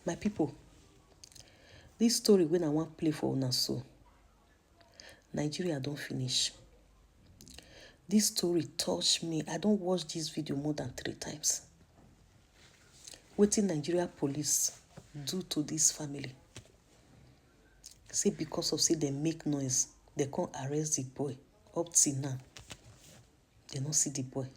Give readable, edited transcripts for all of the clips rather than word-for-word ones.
My people, this story when I want play for una so, Nigeria don't finish. This story touched me. I don't watch this video more than 3 times. Wetin Nigeria police do to this family? Say because of say they make noise, they can't arrest the boy. Up till now, they don't see the boy.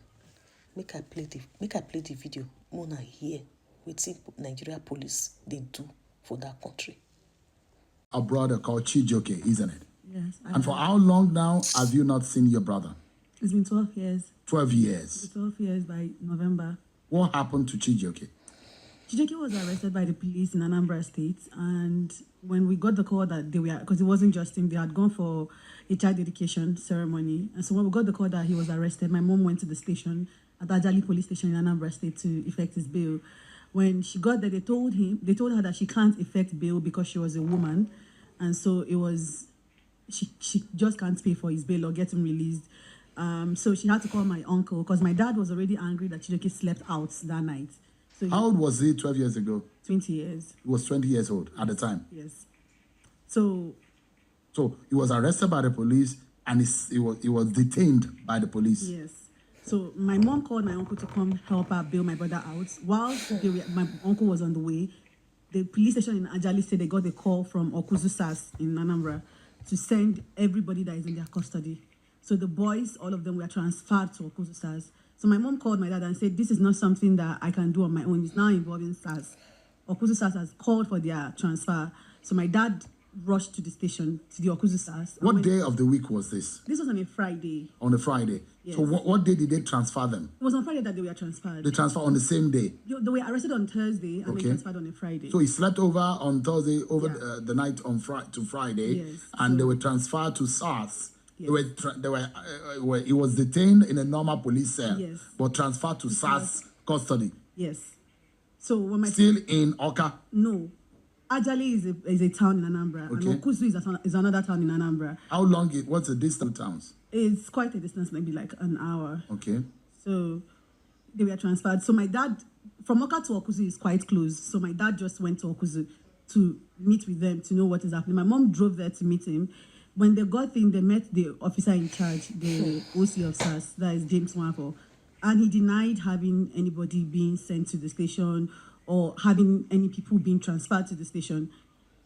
Make I play the video. Mona hear wetin Nigeria police they do for that country. A brother called Chijioke, isn't it? Yes. And for how long now have you not seen your brother? It's been 12 years. 12 years. 12 years by November. What happened to Chijioke? Chijioke was arrested by the police in Anambra State, and when we got the call that they were, because it wasn't just him, they had gone for a child dedication ceremony, and so when we got the call that he was arrested, my mom went to the station at Ajali Police Station in Anambra State to effect his bail. When she got there, they told her that she can't effect bail because she was a woman, and so it was she just can't pay for his bail or get him released. So she had to call my uncle because my dad was already angry that Chijioke slept out that night. So How old was he 12 years ago? 20 years. He was 20 years old at the time. Yes. So he was arrested by the police and he was detained by the police. yes. So my mom called my uncle to come help her bail my brother out. While my uncle was on the way, the police station in Ajali said they got a call from Okuzu SAS in Anambra to send everybody that is in their custody. So the boys, all of them were transferred to Okuzu SAS. So my mom called my dad and said, this is not something that I can do on my own. It's now involving SAS. Okuzu SAS has called for their transfer. So my dad rushed to the station, to the Okuzu SAS. What day of the week was this? This was on a Friday. On a Friday. Yes. So what day did they transfer them? It was on Friday that they were transferred. They transfer on the same day? They were arrested on Thursday and they transferred on a Friday. So he slept over on Thursday, the night on to Friday, Yes. and they were transferred to SARS. Yes. He was detained in a normal police cell, Yes. but transferred to SARS custody. Yes. So when my Still in Oka? No. Ajali is a town in Anambra, Okay. and Okuzu is another town in Anambra. How long, what's the distance towns? It's quite a distance, maybe like an hour. Okay. So they were transferred. So my dad, from Oka to Okuzu is quite close. So my dad just went to Okuzu to meet with them, to know what is happening. My mom drove there to meet him. When they got in, they met the officer in charge, the OC of SAS, that is James Nwafo, and he denied having anybody being sent to the station or having any people being transferred to the station.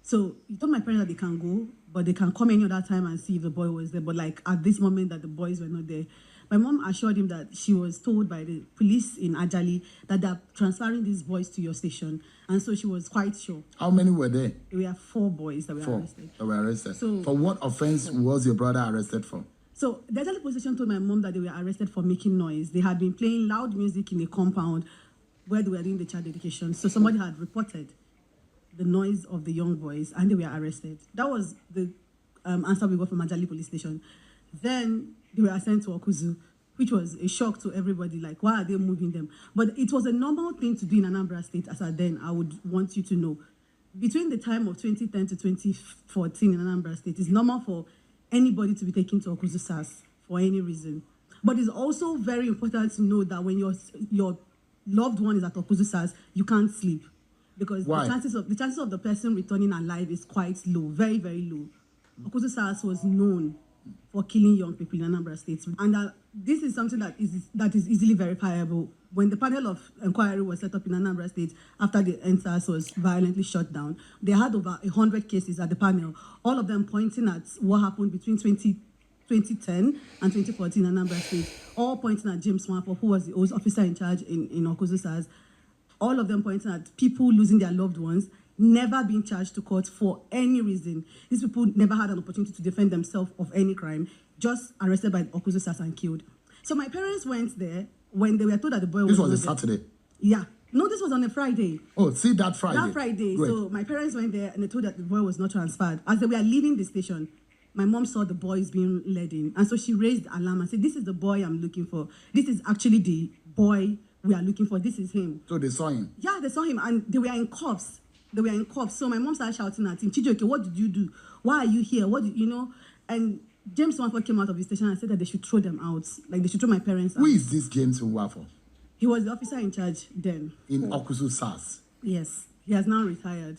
So he told my parents that they can go, but they can come any other time and see if the boy was there. But like at this moment that the boys were not there, my mom assured him that she was told by the police in Ajali that they're transferring these boys to your station. And so she was quite sure. How many were there? There were 4 boys that were arrested. That were arrested. So, for what offense was your brother arrested for? So the Ajali police station told my mom that they were arrested for making noise. They had been playing loud music in a compound where they were doing the child dedication. So somebody had reported the noise of the young boys and they were arrested. That was the answer we got from Ajali police station. Then they were sent to Okuzu, which was a shock to everybody, like, why are they moving them? But it was a normal thing to do in Anambra State, as at then, I would want you to know. Between the time of 2010 to 2014 in Anambra State, it's normal for anybody to be taken to Okuzu SAS for any reason. But it's also very important to know that when your loved one is at Okuzu SAS, you can't sleep. Because Why? the chances of the person returning alive is quite low, very, very low. Okuzu SAS was known for killing young people in Anambra State. And this is something that is easily verifiable. When the panel of inquiry was set up in Anambra State after the NSAS was violently shut down, they had over 100 cases at the panel, all of them pointing at what happened between 2010 and 2014 in Anambra State, all pointing at James Nwafo, who was the officer in charge in Okuzu SAS, all of them pointing at people losing their loved ones, never being charged to court for any reason. These people never had an opportunity to defend themselves of any crime, just arrested by Okuzu SAS and killed. So my parents went there when they were told that the boy was... This was a Saturday? Yeah. No, this was on a Friday. Oh, see, that Friday? That Friday. Great. So my parents went there and they told that the boy was not transferred. As they were leaving the station, my mom saw the boys being led in. And so she raised the alarm and said, this is the boy I'm looking for. This is actually the boy we are looking for. This is him. So they saw him? Yeah, they saw him and they were in cuffs. They were in cuffs. So my mom started shouting at him, Chijioke, what did you do? Why are you here? What did you know? And James Nwafo came out of the station and said that they should throw them out. Like they should throw my parents out. Who is this James Nwafo? He was the officer in charge then. In Okuzu SAS? Yes. He has now retired.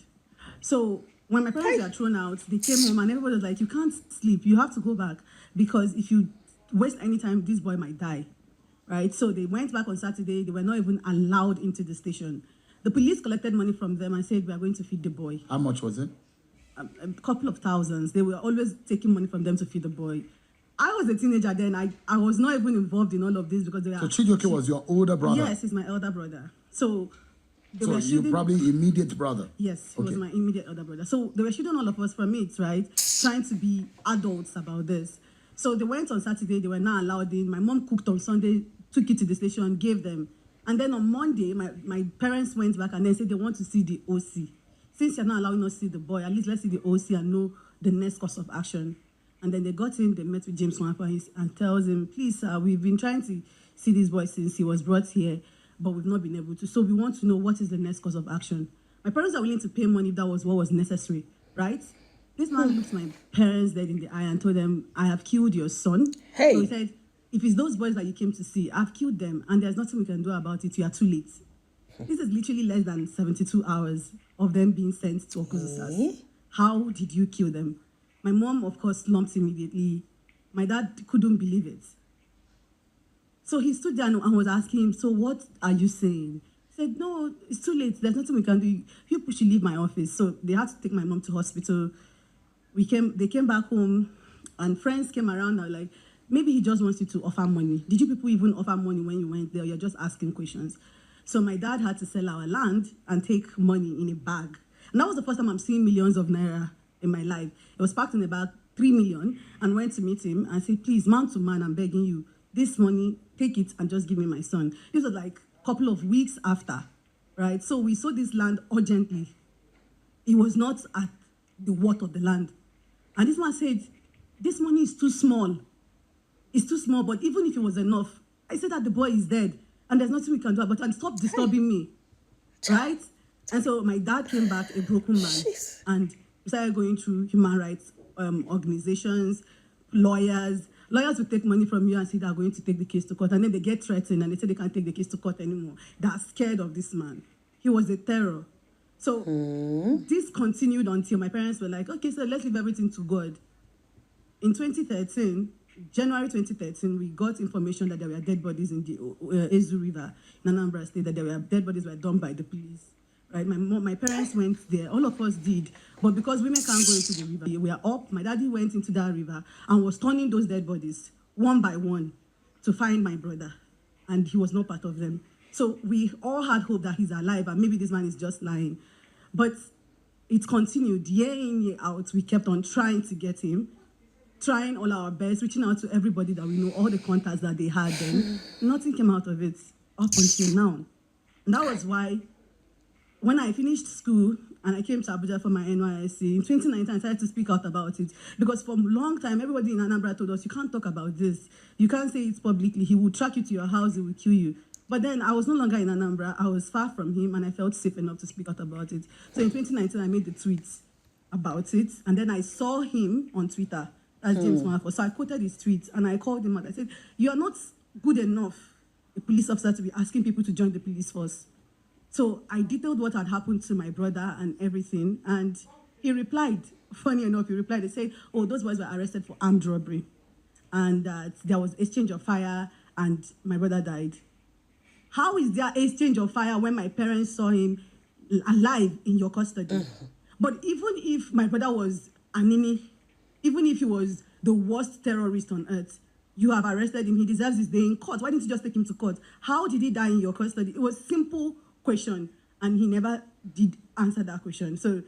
So when my parents were thrown out, they came home and everybody was like, you can't sleep. You have to go back because if you waste any time, this boy might die. Right? So they went back on Saturday. They were not even allowed into the station. The police collected money from them and said, we are going to feed the boy. How much was it? A couple of thousands. They were always taking money from them to feed the boy. I was a teenager then. I was not even involved in all of this because they were... So Chijioke was your older brother? Yes, he's my elder brother. So they So were you shooting... probably immediate brother? Yes, he was my immediate elder brother. So they were shooting all of us from it, right? Trying to be adults about this. So they went on Saturday. They were not allowed in. My mom cooked on Sunday, took it to the station, gave them. And then on Monday, my parents went back and then said they want to see the OC. Since you're not allowing us to see the boy, at least let's see the OC and know the next course of action. And then they got in, they met with James Nwankwo and tells him, please, sir, we've been trying to see this boy since he was brought here, but we've not been able to. So we want to know what is the next course of action. My parents are willing to pay money if that was what was necessary, right? This man looked my parents dead in the eye and told them, I have killed your son. Hey. So he said, if it's those boys that you came to see, I've killed them and there's nothing we can do about it. You are too late. This is literally less than 72 hours of them being sent to Okozosas. How did you kill them? My mom, of course, slumped immediately. My dad couldn't believe it. So he stood there and was asking him, so what are you saying? He said, no, it's too late. There's nothing we can do. You should leave my office. So they had to take my mom to hospital. They came back home and friends came around and were like, maybe he just wants you to offer money. Did you people even offer money when you went there? You're just asking questions. So my dad had to sell our land and take money in a bag. And that was the first time I'm seeing millions of naira in my life. It was packed in a bag, 3 million, and went to meet him and said, please, man to man, I'm begging you, this money, take it and just give me my son. This was like a couple of weeks after, right? So we sold this land urgently. It was not at the worth of the land. And this man said, this money is too small. It's too small, but even if it was enough, I said that the boy is dead and there's nothing we can do about it, and stop disturbing me, right? And so my dad came back a broken man. Jeez. And we started going through human rights organizations, lawyers. Lawyers will take money from you and say they're going to take the case to court, and then they get threatened and they say they can't take the case to court anymore. They're scared of this man. He was a terror. So this continued until my parents were like, okay, so let's leave everything to God. In 2013, January 2013, we got information that there were dead bodies in the Ezu River in Anambra State, that there were dead bodies were dumped by the police. Right? My parents went there. All of us did. But because women can't go into the river, we are up. My daddy went into that river and was turning those dead bodies one by one to find my brother. And he was not part of them. So we all had hope that he's alive and maybe this man is just lying. But it continued. Year in, year out, we kept on trying to get him, trying all our best, reaching out to everybody that we know, all the contacts that they had then. Nothing came out of it up until now. And that was why when I finished school and I came to Abuja for my NYSC, in 2019, I started to speak out about it. Because for a long time, everybody in Anambra told us, you can't talk about this. You can't say it publicly. He will track you to your house. He will kill you. But then I was no longer in Anambra. I was far from him, and I felt safe enough to speak out about it. So in 2019, I made the tweet about it. And then I saw him on Twitter as James Nwankwo. So I quoted his tweet, and I called him out. I said, you are not good enough, a police officer, to be asking people to join the police force. So I detailed what had happened to my brother and everything, and he replied. Funny enough, he replied. They said, oh, those boys were arrested for armed robbery, and that there was exchange of fire, and my brother died. How is there exchange of fire when my parents saw him alive in your custody? But even if my brother was Anini, even if he was the worst terrorist on earth, you have arrested him. He deserves his day in court. Why didn't you just take him to court? How did he die in your custody? It was simple question, and he never did answer that question. So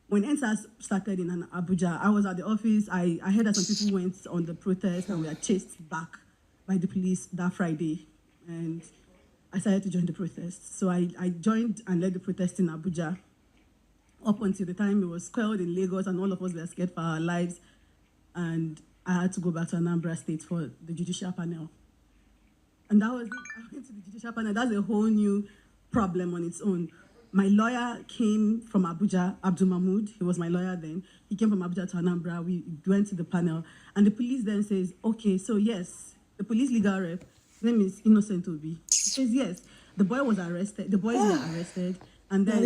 when NSAS started in Abuja, I was at the office. I heard that some people went on the protest and were chased back by the police that Friday. And I started to join the protest. So I joined and led the protest in Abuja up until the time it was quelled in Lagos, and all of us were scared for our lives. And I had to go back to Anambra State for the judicial panel. And that was it. I went to the judicial panel. That's a whole new problem on its own. My lawyer came from Abuja, Abdul Mahmoud. He was my lawyer then. He came from Abuja to Anambra. We went to the panel. And the police then says, okay, so yes, the police legal rep, his name is Innocent Obi. He says, yes, the boy was arrested. The boys were arrested. And then